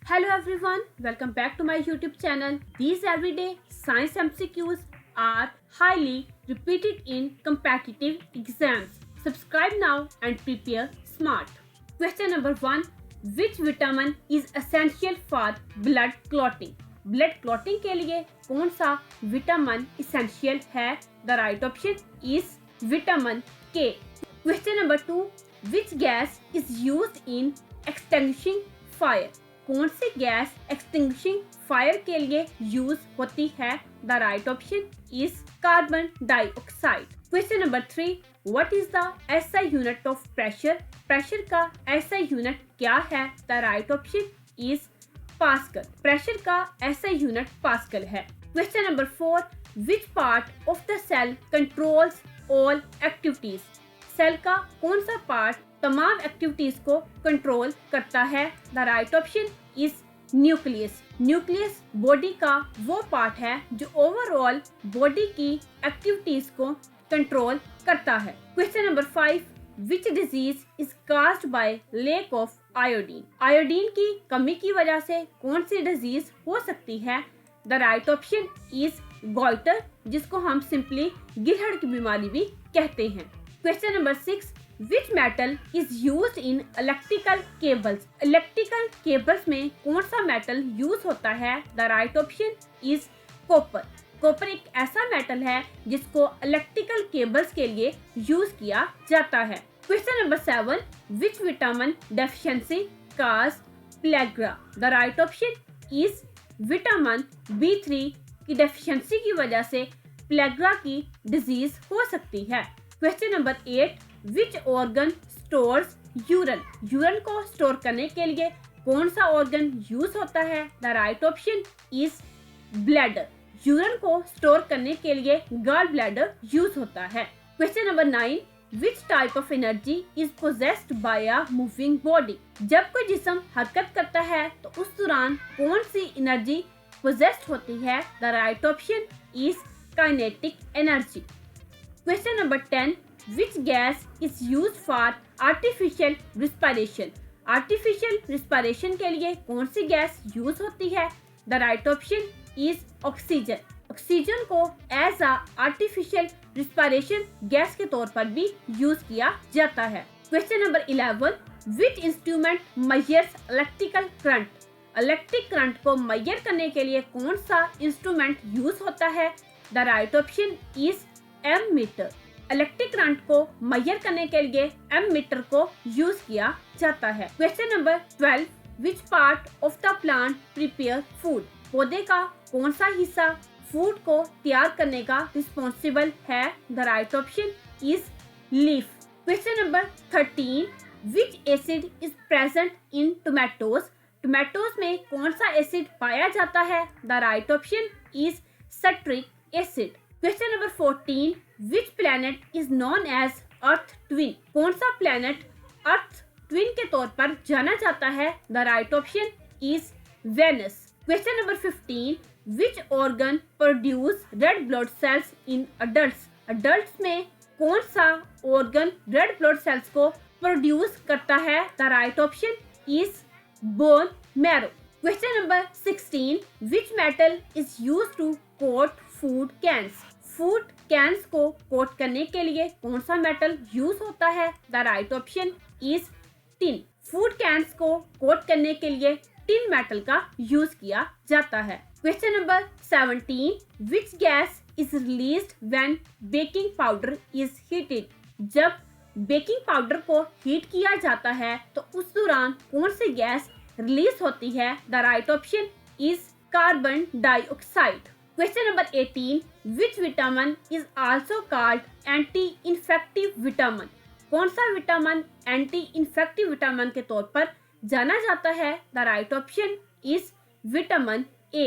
Hello everyone, welcome back to my YouTube channel. These everyday science MCQs are highly repeated in competitive exams. Subscribe now and prepare smart. Question number 1. Which vitamin is essential for blood clotting? Blood clotting के लिए कौन सा vitamin essential है? The right option is vitamin K. Question number 2. Which gas is used in extinguishing fire? कौन सी gas extinguishing fire के लिए use होती है? The right option is carbon dioxide. Question number 3. What is the SI unit of pressure? Pressure का SI unit क्या है? The right option is pascal. Pressure का एसआई यूनिट पास्कल है. Question number 4. Which part of the cell controls all activities? Cell का कौन सा part तमाम activities को कंट्रोल करता है? The right option is nucleus. Nucleus body का वो पार्ट है जो ओवरऑल बॉडी की एक्टिविटीज को कंट्रोल करता है. Question number 5. Which disease is caused by lack of iodine? Iodine की कमी की वजह से कौन सी डिजीज हो सकती है? The right option is goitre, जिसको हम सिंपली गिलहड़ की बीमारी भी कहते हैं. Question number 6. Which metal is used in electrical cables? Electrical cables में कौन सा मेटल यूज होता है? The right option is copper. Copper एक ऐसा मेटल है जिसको इलेक्ट्रिकल केबल्स के लिए यूज किया जाता है. Question number 7. Which vitamin deficiency cause pellagra? The right option is vitamin B3 की डेफिशिएंसी की वजह से पेलाग्रा की डिजीज हो सकती है. Question number 8. Which organ stores urine? Urine को स्टोर करने के लिए कौन सा ऑर्गन यूज होता है? The right option is bladder. Urine को स्टोर करने के लिए गॉल ब्लैडर यूज होता है. Question number 9. Which type of energy is possessed by a moving body? जब कोई जिस्म हरकत करता है तो उस दौरान कौन सी एनर्जी पोजेस्ड होती है? The right option is kinetic energy. Question number 10. Which gas is used for artificial respiration? Artificial respiration के लिए कौन सी गैस यूज होती है? The right option is oxygen. Oxygen को as a artificial respiration gas के तौर पर भी यूज किया जाता है. Question number 11. Which instrument measures electrical current? Electric current को मेजर करने के लिए कौन सा इंस्ट्रूमेंट यूज होता है? The right option is ammeter. Electric current को मेजर करने के लिए एमीटर को यूज किया जाता है. Question number 12. Which part of the plant prepare food? पौधे का कौन सा हिस्सा फूड को तैयार करने का रिस्पॉन्सिबल है? The right option is leaf. Question number 13. Which acid is present in tomatoes? Tomatoes में कौन सा एसिड पाया जाता है? The right option is citric acid. Question number 14. Which planet is known as earth twin? कौन सा planet earth twin के तौर पर जाना जाता है? The right option is Venus. Question number 15. Which organ produce red blood cells in adults? Adults में कौन सा ऑर्गन रेड ब्लड सेल्स को प्रोड्यूस करता है? The right option is bone marrow. Question number 16. Which metal is used to coat food cans? Food cans को coat करने के लिए कौन सा मेटल यूज होता है? The right option is tin. Food cans को कोट करने के लिए टिन मेटल का यूज किया जाता है. Question number 17. Which gas is released when baking powder is heated? जब बेकिंग पाउडर को हीट किया जाता है तो उस दौरान कौन सी गैस रिलीज होती है? The right option is carbon dioxide. Question number 18. Which vitamin is also called anti-infective vitamin? कौन सा विटामिन एंटी-इन्फेक्टिव विटामिन के तौर पर जाना जाता है? The right option is vitamin A.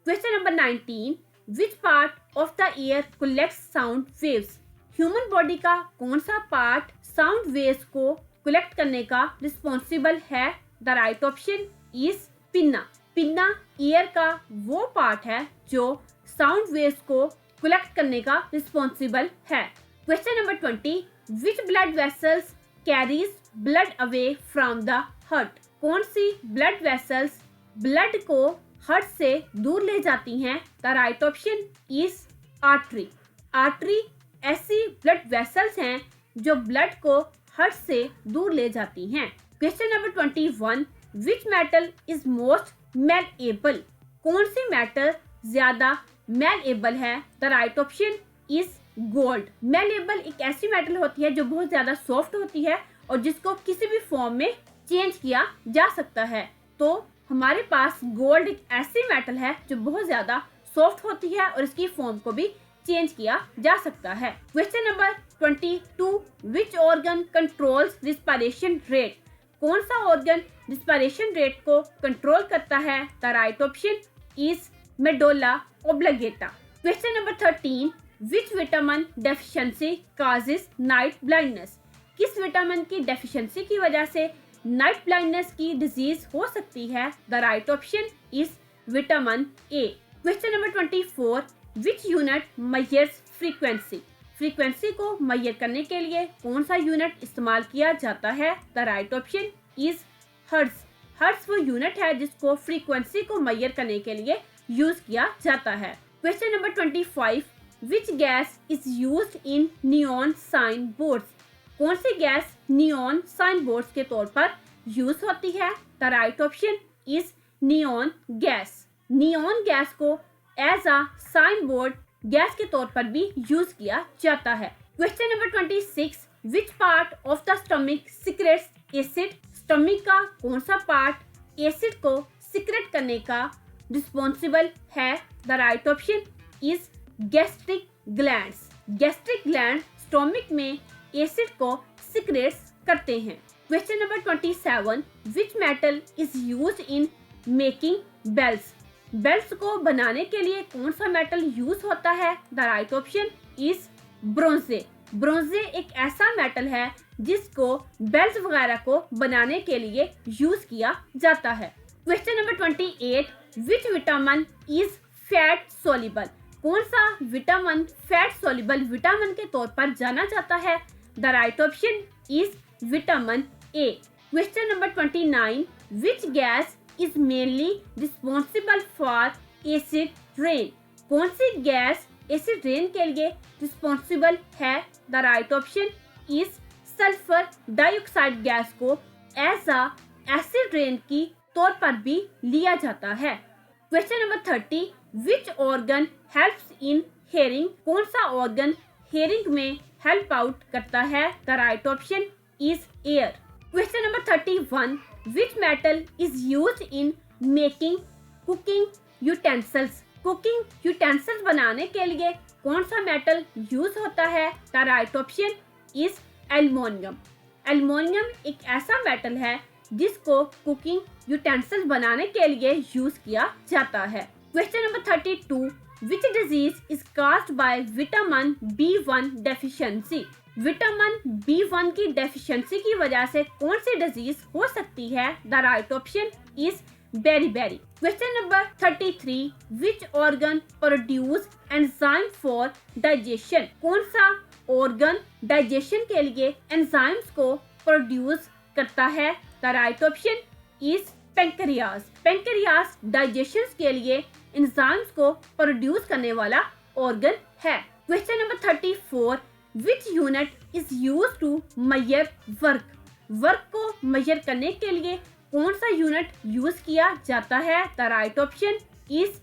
Question number 19. Which part of the ear collects sound waves? Human body का कौन सा पार्ट साउंड वेव्स को कलेक्ट करने का रिस्पॉन्सिबल है? The right option is pinna. Pinna year का वो पार्ट है जो साउंड वेव्स को कलेक्ट करने का रिस्पॉन्सिबल है. Question number 20. Which blood vessels carries blood away from the heart? कौन सी ब्लड वेसल्स ब्लड को हार्ट से दूर ले जाती हैं? The right option is artery. Artery ऐसी ब्लड वेसल्स हैं जो ब्लड को हार्ट से दूर ले जाती हैं। Question number 21, which metal is most malleable? कौन सी मेटल ज्यादा मेलेबल है? The right option is gold. Malleable एक ऐसी मेटल होती है जो बहुत ज्यादा सॉफ्ट होती है और जिसको किसी भी फॉर्म में चेंज किया जा सकता है। तो हमारे पास गोल्ड एक ऐसी मेटल है जो बहुत ज्यादा सॉफ्ट होती है और इसकी फॉर्म को भी चेंज किया जा सकता है। Question number 22, which organ controls respiration rate? कौन सा ऑर्गन रिस्पिरेशन रेट को कंट्रोल करता है? The right option is medulla oblongata. Question number 13, which vitamin deficiency causes night blindness? किस विटामिन की डेफिशिएंसी की वजह से नाइट ब्लाइंडनेस की डिजीज हो सकती है? The right option is vitamin A. Question number 24, which unit measures frequency? Frequency को मेजर करने के लिए कौन सा यूनिट इस्तेमाल किया जाता है? The right option is hertz. Hertz वो यूनिट है जिसको फ्रीक्वेंसी को मेजर करने के लिए यूज किया जाता है। Question number 25, which gas is used in neon sign boards? कौन सी गैस नियॉन साइन बोर्ड्स के तौर पर यूज होती है? The right option is neon gas. Neon gas को as a sign board gas के तौर पर भी यूज किया जाता है। Question number 26, which part of the stomach secretes acid? Stomach का कौन सा पार्ट एसिड को सीक्रेट करने का रिस्पॉन्सिबल है? The right option is gastric glands. Gastric gland stomach में एसिड को सीक्रेट्स करते हैं। Question number 27, which metal is used in making bells? Bells को बनाने के लिए कौन सा मेटल यूज होता है? The right option is bronze. Bronze एक ऐसा मेटल है जिसको बेल्स वगैरह को बनाने के लिए यूज किया जाता है। Question number 28, which vitamin is fat soluble? कौन सा विटामिन फैट सोल्यूबल विटामिन के तौर पर जाना जाता है? The right option is vitamin A. Question number 29, which gas is mainly responsible for acid rain? कौन सी गैस एसिड रेन के लिए रिस्पॉन्सिबल है? The right option is sulphur dioxide. Gas को एज अ एसिड रेन की तौर पर भी लिया जाता है। Question number 30, which organ helps in hearing? कौन सा ऑर्गन हेयरिंग में हेल्प आउट करता है? The right option is air. Question number 31, which metal is used in making cooking utensils? Cooking utensils बनाने के लिए कौन सा मेटल यूज होता है? The right option is aluminium. Aluminium एक ऐसा मेटल है जिसको कुकिंग यूटेंसिल्स बनाने के लिए यूज किया जाता है। Question number 32, which disease is caused bye vitamin B1 deficiency? Vitamin B1 की डेफिशिएंसी की वजह से कौन सी डिजीज हो सकती है? The right option is beriberi. Question number 33, which organ produce enzyme for digestion? कौन सा ऑर्गन डाइजेशन के लिए एंजाइम्स को प्रोड्यूस करता है? The right option is pancreas. Pancreas digestion के लिए एंजाइम्स को प्रोड्यूस करने वाला ऑर्गन है। Question number 34, which unit is use to measure work? Work को मेजर करने के लिए कौन सा यूनिट यूज किया जाता है? The right option is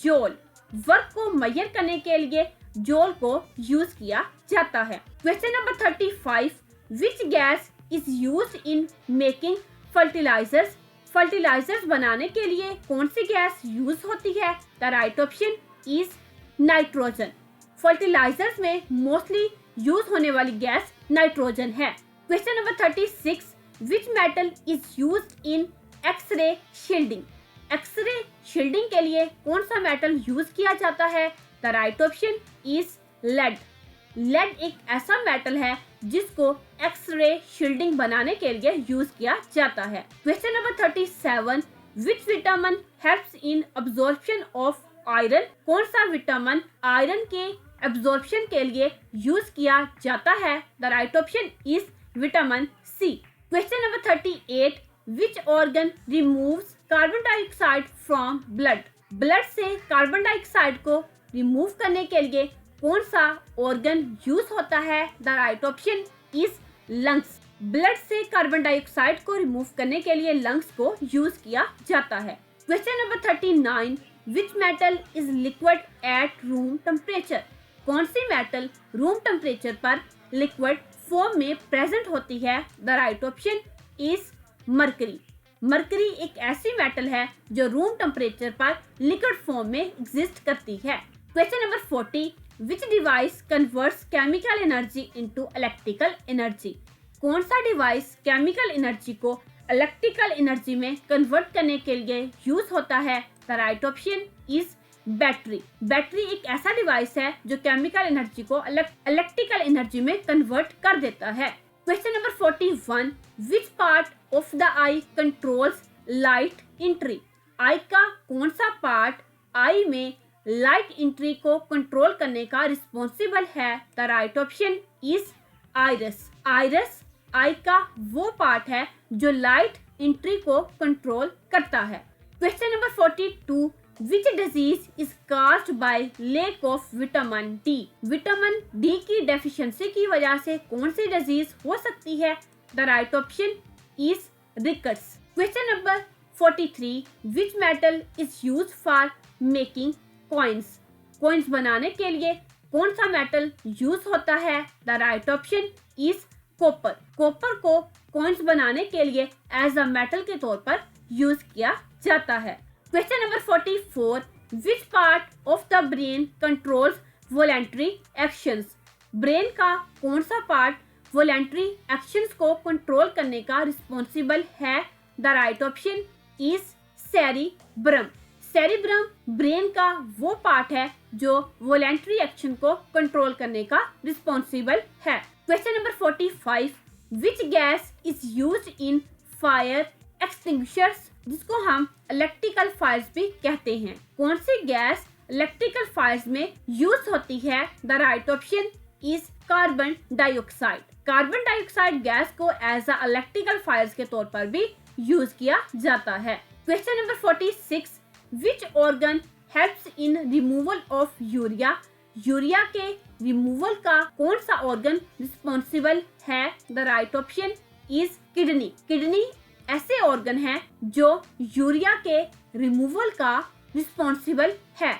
joule. Work को मेजर करने के लिए जूल को यूज किया जाता है। Question number 35, which gas is use in making fertilisers? Fertilisers बनाने के लिए कौन सी गैस यूज होती है? The right option is nitrogen. Fertilisers में मोस्टली यूज होने वाली गैस नाइट्रोजन है। Question number 36, which metal is used in X ray shielding? X ray shielding के लिए कौन सा मेटल यूज किया जाता है? The right option is lead. Lead एक ऐसा मेटल है जिसको एक्सरे शील्डिंग बनाने के लिए यूज किया जाता है। Question number 37, which vitamin helps in absorption of iron? कौन सा विटामिन आयरन के एब्जॉर्प्शन के लिए यूज किया जाता है? The right option is vitamin C. Question number 38, which organ removes carbon dioxide from blood. Blood से कार्बन डाइऑक्साइड को रिमूव करने के लिए कौन सा ऑर्गन यूज होता है? The right option is lungs. Blood से कार्बन डाइऑक्साइड को रिमूव करने के लिए लंग्स को यूज किया जाता है। Question number 39, which metal is liquid at room temperature? कौन सी मेटल रूम टेम्परेचर पर लिक्विड फॉर्म में प्रेजेंट होती है? The right option is mercury. Mercury एक ऐसी मेटल है जो रूम टेम्परेचर पर लिक्विड फॉर्म में एग्जिस्ट करती है। क्वेश्चन नंबर 40, विच device converts chemical energy into electrical energy? कौन सा डिवाइस केमिकल एनर्जी को इलेक्ट्रिकल एनर्जी में कन्वर्ट करने के लिए यूज होता है? The right option is battery. Battery एक ऐसा डिवाइस है जो केमिकल एनर्जी को इलेक्ट्रिकल एनर्जी में कन्वर्ट कर देता है। Question number 41, which part of the eye controls light entry? Eye का कौन सा पार्ट आई में लाइट एंट्री को कंट्रोल करने का रिस्पॉन्सिबल है? The right option is iris. Iris eye का वो पार्ट है जो लाइट एंट्री को कंट्रोल करता है। Question number 42, which disease is caused by lack of vitamin D? Vitamin D की डेफिशिएंसी की वजह से कौन सी डिजीज हो सकती है? The right option is rickets. Question number 43, which metal is used for making coins? Coins बनाने के लिए कौन सा मेटल यूज होता है? The right option is copper. Copper को कॉइन्स बनाने के लिए एज अ मेटल के तौर पर यूज किया जाता है। Question number 44, which part of the brain controls voluntary actions? Brain का कौन सा पार्ट वॉलेंटरी एक्शंस को कंट्रोल करने का रिस्पॉन्सिबल है? The right option is cerebrum. Cerebrum brain का वो पार्ट है जो वॉलेंटरी एक्शन को कंट्रोल करने का रिस्पॉन्सिबल है। Question number 45, which gas is used in fire extinguishers? जिसको हम इलेक्ट्रिकल फायर्स भी कहते हैं। कौन सी गैस इलेक्ट्रिकल फायर्स में यूज होती है? The right option is carbon dioxide. Carbon dioxide gas को एज अ इलेक्ट्रिकल फायर्स के तौर पर भी यूज किया जाता है। Question number 46, which organ helps in removal of urea? Urea के रिमूवल का कौन सा ऑर्गन रिस्पॉन्सिबल है? The right option is kidney. Kidney ऐसे ऑर्गन है जो यूरिया के रिमूवल का रिस्पॉन्सिबल है।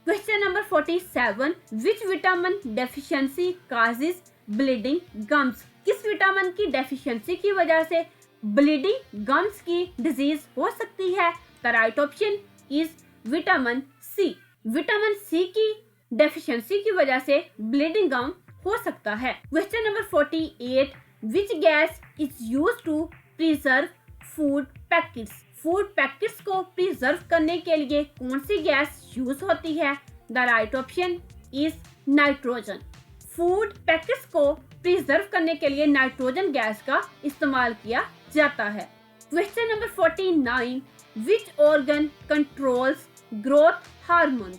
क्वेश्चन नंबर 47, विच vitamin deficiency causes bleeding gums? किस विटामिन की डेफिशिएंसी की वजह से ब्लीडिंग गम्स की डिजीज हो सकती है? The right option is vitamin C. Vitamin C की डेफिशिएंसी की वजह से ब्लीडिंग गम हो सकता है। Question number 48, which gas is used to preserve food packets? Food packets को प्रिजर्व करने के लिए कौन सी गैस यूज होती है? The right option is nitrogen. Food packets को प्रिजर्व करने के लिए नाइट्रोजन गैस का इस्तेमाल किया जाता है। क्वेश्चन नंबर 49, विच ऑर्गन कंट्रोल्स ग्रोथ हार्मोन्स?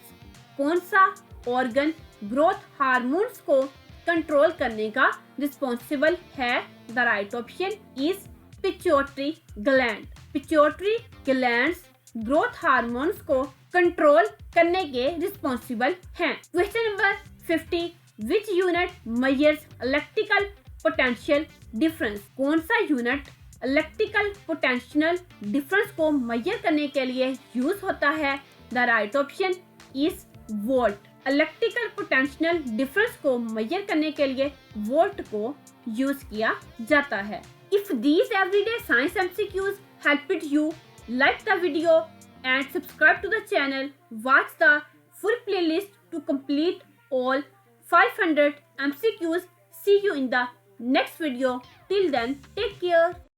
कौन सा ऑर्गन ग्रोथ हार्मोन्स को कंट्रोल करने का रिस्पॉन्सिबल है? The right option is pituitary gland. Pituitary glands growth hormones को कंट्रोल करने के रिस्पॉन्सिबल हैं। Question number 50, which unit measures electrical potential difference? कौन सा यूनिट इलेक्ट्रिकल पोटेंशियल डिफरेंस को मेजर करने के लिए यूज होता है? The right option is volt. Electrical potential difference को मेजर करने के लिए वोल्ट को यूज किया जाता है। If these everyday science MCQs helped you, like the video and subscribe to the channel. Watch the full playlist to complete all 500 MCQs. See you in the next video. Till then, take care.